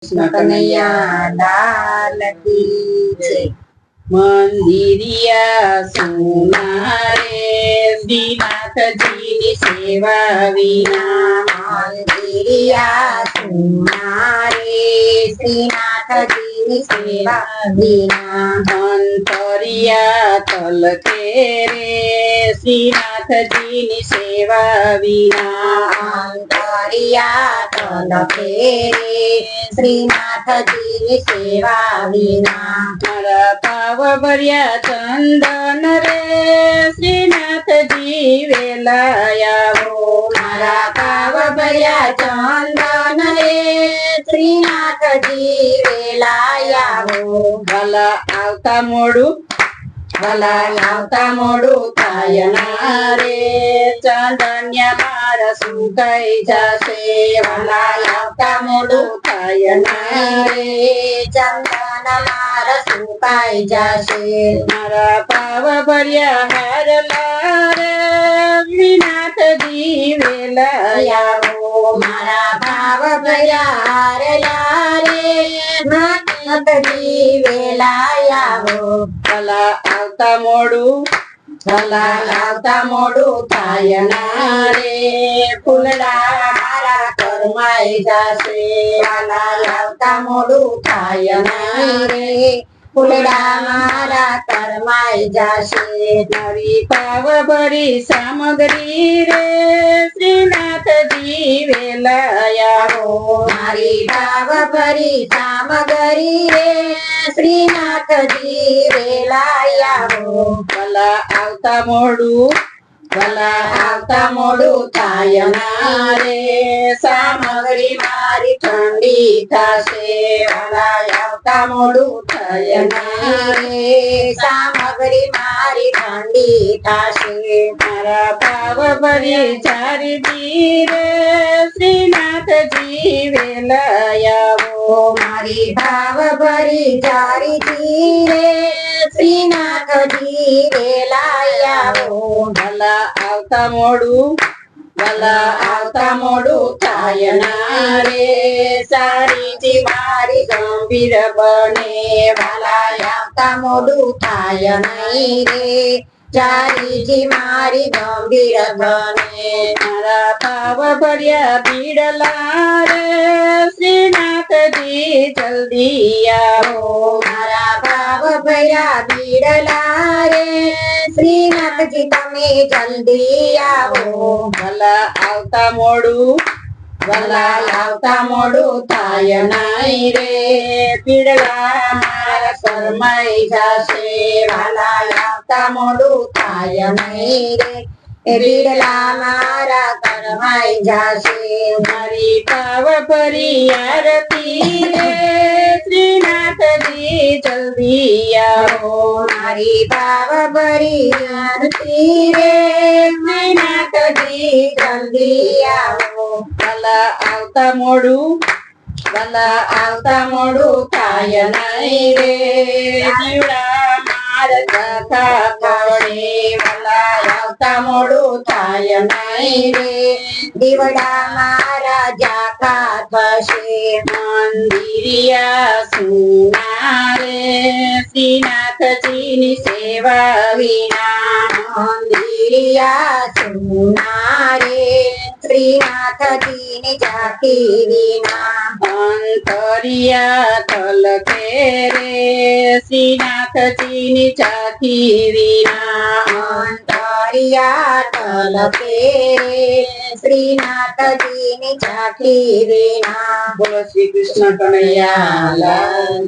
કૃષ્ણ કનૈયા લાલ કી જય। મંદિરિયા સોના રે શ્રીનાથજીની સેવા વિના, મંદિરિયા સોના રે શ્રીનાથજીની સેવા વિના, અંતરિયા તલકે રે શ્રીનાથજીની સેવા વિના, અંતરિયા તલકે રે શ્રીનાથજીની સેવા વિના, મારા પાવ ભર્યા ચંદન રે શ્રીનાથજી વેલાયાવો, મારા પાવ ભર્યા ચંદન રે શ્રીનાથજી વેલાયાવો, ભલા આવતા મોડું થાય ના રે ચંદન્યા મારા સુકાઈ જશે, ભલા આવતા મોડું થાય ના રે ચંદન મારા સુકાઈ જશે, મારા પાવ ભર્યા હારલા રે શ્રીનાથજી વેલાયાવો, મારા ભાવ ભર્યા હારલા રે નાથજી વેલાયાવો, ભલા આવતા મોડું થાય ના રે ફૂલડા મારા કરમાઈ જશે, ભલા આવતા મોડું થાય ના રે ફૂલડા મારા કરમાઈ જશે, નવી પાવ ભરી સામગ્રી રે શ્રીનાથજી વેલાયાવો, મારી ભાવ ભરી સામગરી રે શ્રીનાથજી વેલાયાવો, ભલા આવતા મોડું થાય ના રે સામગ્રી મારી ઠંડી થશે, ભલા આવતા મોડું થાય ના રે સામગ્રી મારી ઠંડી થશે, મારા પાવ ભરી ચારી રે શ્રીનાથજી વેલાયાવો, મારી ભાવ ભરી જારી રે શ્રીનાથજી વેલાયાવો, ભલા આવતા મોડું થાય ના રે સારીજી મારી ગંભીર બને, ભલા આવતા મોડું થાય નહીં રે ચારીજી મારી ગંભીર બને, મારા પાવ ભર્યા પીડલા રે શ્રીનાથજી જલ્દી આવો, મારા ભાવ ભર્યા બીડલા રે શ્રીનાથજી તમે જલ્દી આવો, ભલા આવતા મોડું થાય નહીં રે પીડલા મારા શરમાઈ જશે, ભલા આવતા મોડું થાય નહીં રે એ બીડલા મારા કરમાઈ જશે, મારી પાવ ભરી આરતી રે શ્રીનાથજી જલ્દી આવો, મારી ભાવ ભરી આરતી રે શ્રીનાથજી જલ્દી આવો, ભલા આવતા મોડું થાય નહીં રે દીવડા મારા જાતા પડે, ભલા આવતા મોડું થાય નહીં રે દીવડા મારા જાકા થશે, મંદિરિયા સોના રે શ્રીનાથજીની સેવા વિના, મંદિરિયા સોના રે શ્રીનાથજીની ઝાંખી વિના, અંતરિયા તલકે રે શ્રીનાથજીની ઝાંખી વિના, અંતરિયા તલકે રે શ્રીનાથજીની ઝાંખી વિના, બોલો શ્રી કૃષ્ણ કનૈયા લાલ